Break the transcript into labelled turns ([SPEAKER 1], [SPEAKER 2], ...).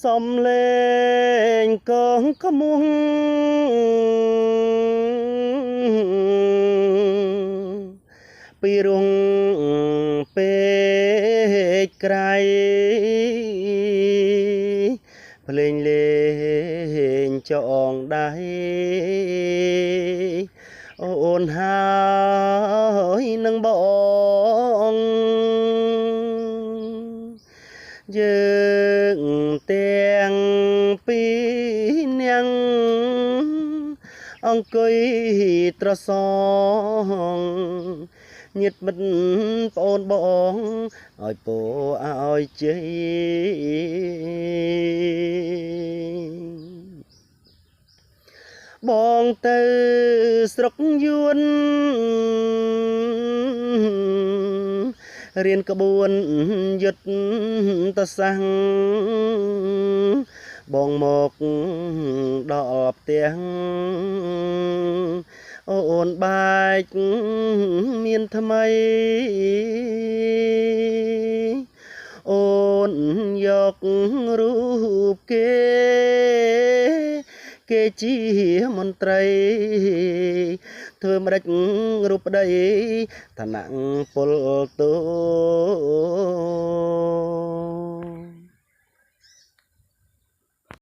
[SPEAKER 1] សំលេងកងកមុងពីរងពេកក្រៃភ្លេងលេងចងដៃអូនហើយនឹងបងយើងទាំងពីរនាក់អង្គុយត្រសងញាតិមិត្តប្អូនបងឲ្យពោឲ្យជ័យបងទៅស្រុកយួនរៀនក្បួនយុទ្ធសាស្ត្របងមកដល់ផ្ទះអូនបែកមានថ្មីអូនយករូបគេជាមន្ត្រីធ្វើម្ដេចរូបប្តីឋានៈពលតូ